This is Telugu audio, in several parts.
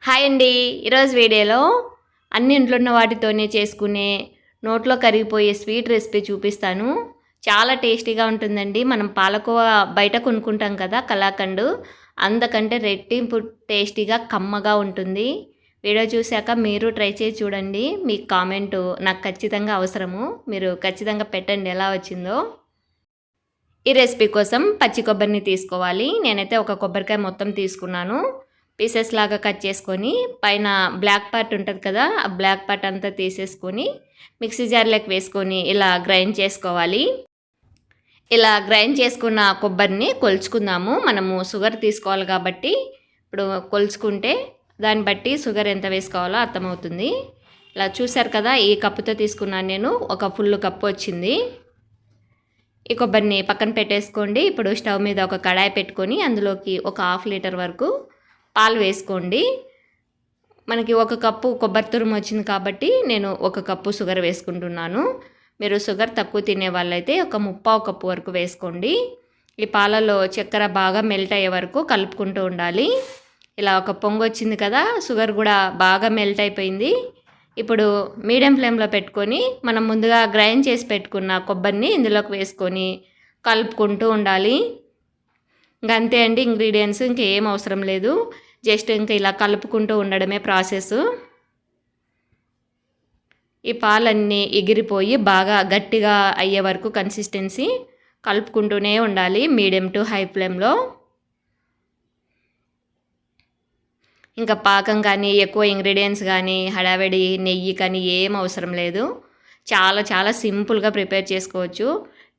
హాయ్ అండి. ఈరోజు వీడియోలో అన్ని ఇంట్లో ఉన్న వాటితోనే చేసుకునే నోట్లో కరిగిపోయే స్వీట్ రెసిపీ చూపిస్తాను. చాలా టేస్టీగా ఉంటుందండి. మనం పాలకోవా బయట కొనుక్కుంటాం కదా కలాకండ్, అంతకంటే రెట్టింపు టేస్టీగా కమ్మగా ఉంటుంది. వీడియో చూశాక మీరు ట్రై చేసి చూడండి. మీ కామెంటు నాకు ఖచ్చితంగా అవసరము. మీరు ఖచ్చితంగా పెట్టండి ఎలా వచ్చిందో. ఈ రెసిపీ కోసం పచ్చి కొబ్బరిని తీసుకోవాలి. నేనైతే ఒక కొబ్బరికాయ మొత్తం తీసుకున్నాను. పీసెస్ లాగా కట్ చేసుకొని పైన బ్లాక్ పార్ట్ ఉంటుంది కదా, ఆ బ్లాక్ పార్ట్ అంతా తీసేసుకొని మిక్సీ జార్లోకి వేసుకొని ఇలా గ్రైండ్ చేసుకోవాలి. ఇలా గ్రైండ్ చేసుకున్న కొబ్బరిని కొలుచుకుందాము. మనము షుగర్ తీసుకోవాలి కాబట్టి ఇప్పుడు కొలుచుకుంటే దాన్ని బట్టి షుగర్ ఎంత వేసుకోవాలో అర్థమవుతుంది. ఇలా చూసారు కదా, ఈ కప్పుతో తీసుకున్నాను నేను. ఒక ఫుల్ కప్పు వచ్చింది. ఈ కొబ్బరిని పక్కన పెట్టేసుకోండి. ఇప్పుడు స్టవ్ మీద ఒక కడాయి పెట్టుకొని అందులోకి ఒక 1/2 లీటర్ వరకు పాలు వేసుకోండి. మనకి ఒక కప్పు కొబ్బరి తురుము వచ్చింది కాబట్టి నేను ఒక కప్పు షుగర్ వేసుకుంటున్నాను. మీరు షుగర్ తక్కువ తినే వాళ్ళైతే ఒక 1/4 కప్పు వరకు వేసుకోండి. ఈ పాలలో చక్కెర బాగా మెల్ట్ అయ్యే వరకు కలుపుకుంటూ ఉండాలి. ఇలా ఒక పొంగు వచ్చింది కదా, షుగర్ కూడా బాగా మెల్ట్ అయిపోయింది. ఇప్పుడు మీడియం ఫ్లేమ్లో పెట్టుకొని మనం ముందుగా గ్రైండ్ చేసి పెట్టుకున్న కొబ్బరిని ఇందులోకి వేసుకొని కలుపుకుంటూ ఉండాలి. ఇంకా అంతే అండి, ఇంగ్రీడియంట్స్ ఇంకేం అవసరం లేదు. జస్ట్ ఇంకా ఇలా కలుపుకుంటూ ఉండడమే ప్రాసెస్. ఈ పాలన్నీ ఎగిరిపోయి బాగా గట్టిగా అయ్యే వరకు కన్సిస్టెన్సీ కలుపుకుంటూనే ఉండాలి మీడియం టు హై ఫ్లేమ్లో. ఇంకా పాకం కానీ ఎక్కువ ఇంగ్రీడియంట్స్ కానీ హడావిడి నెయ్యి కానీ ఏం అవసరం లేదు. చాలా చాలా సింపుల్గా ప్రిపేర్ చేసుకోవచ్చు.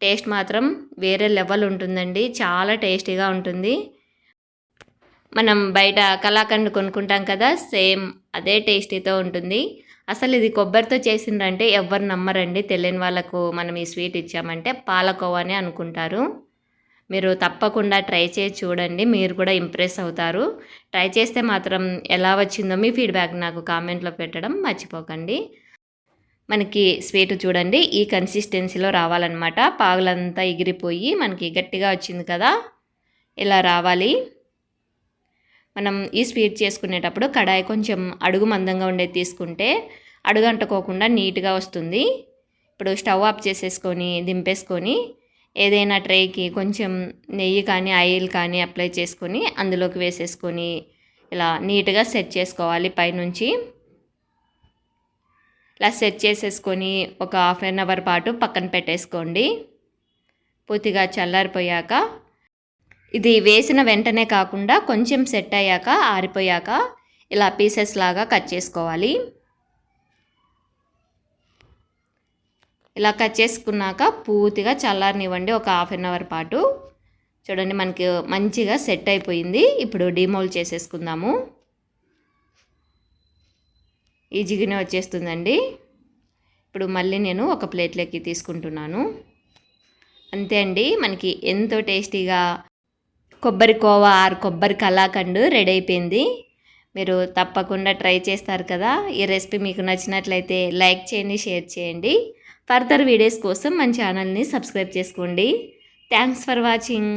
టేస్ట్ మాత్రం వేరే లెవెల్ ఉంటుందండి. చాలా టేస్టీగా ఉంటుంది. మనం బయట కలాకండ్ కొనుక్కుంటాం కదా, సేమ్ అదే టేస్టీతో ఉంటుంది. అసలు ఇది కొబ్బరితో చేసిందంటే ఎవ్వరు నమ్మరండి. తెలియని వాళ్ళకు మనం ఈ స్వీట్ ఇచ్చామంటే పాలకోవానే అనుకుంటారు. మీరు తప్పకుండా ట్రై చేసి చూడండి. మీరు కూడా ఇంప్రెస్ అవుతారు. ట్రై చేస్తే మాత్రం ఎలా వచ్చిందో మీ ఫీడ్బ్యాక్ నాకు కామెంట్లో పెట్టడం మర్చిపోకండి. మనకి స్వీట్ చూడండి ఈ కన్సిస్టెన్సీలో రావాలన్నమాట. పాగులంతా ఎగిరిపోయి మనకి గట్టిగా వచ్చింది కదా, ఇలా రావాలి. మనం ఈ స్వీట్ చేసుకునేటప్పుడు కడాయి కొంచెం అడుగు మందంగా ఉండేది తీసుకుంటే అడుగు అంటుకోకుండా నీట్గా వస్తుంది. ఇప్పుడు స్టవ్ ఆఫ్ చేసేసుకొని దింపేసుకొని ఏదైనా ట్రేకి కొంచెం నెయ్యి కానీ ఆయిల్ కానీ అప్లై చేసుకొని అందులోకి వేసేసుకొని ఇలా నీట్గా సెట్ చేసుకోవాలి. పైనుంచి ఇలా సెట్ చేసేసుకొని ఒక 1/2 అవర్ పాటు పక్కన పెట్టేసుకోండి. పూర్తిగా చల్లారిపోయాక ఇది వేసిన వెంటనే కాకుండా కొంచెం సెట్ అయ్యాక ఆరిపోయాక ఇలా పీసెస్ లాగా కట్ చేసుకోవాలి. ఇలా కట్ చేసుకున్నాక పూర్తిగా చల్లారనివ్వండి ఒక 1/2 అవర్ పాటు. చూడండి మనకి మంచిగా సెట్ అయిపోయింది. ఇప్పుడు డిమోల్డ్ చేసేసుకుందాము. ఈజీగానే వచ్చేస్తుందండి. ఇప్పుడు మళ్ళీ నేను ఒక ప్లేట్లోకి తీసుకుంటున్నాను. అంతే అండి, మనకి ఎంతో టేస్టీగా కొబ్బరి కోవా ఆర్ కొబ్బరి కలాకండ్ రెడీ అయిపోయింది. మీరు తప్పకుండా ట్రై చేస్తారు కదా. ఈ రెసిపీ మీకు నచ్చినట్లయితే లైక్ చేయండి, షేర్ చేయండి. ఫర్దర్ వీడియోస్ కోసం మన ఛానల్ని సబ్స్క్రైబ్ చేసుకోండి. Thanks for watching.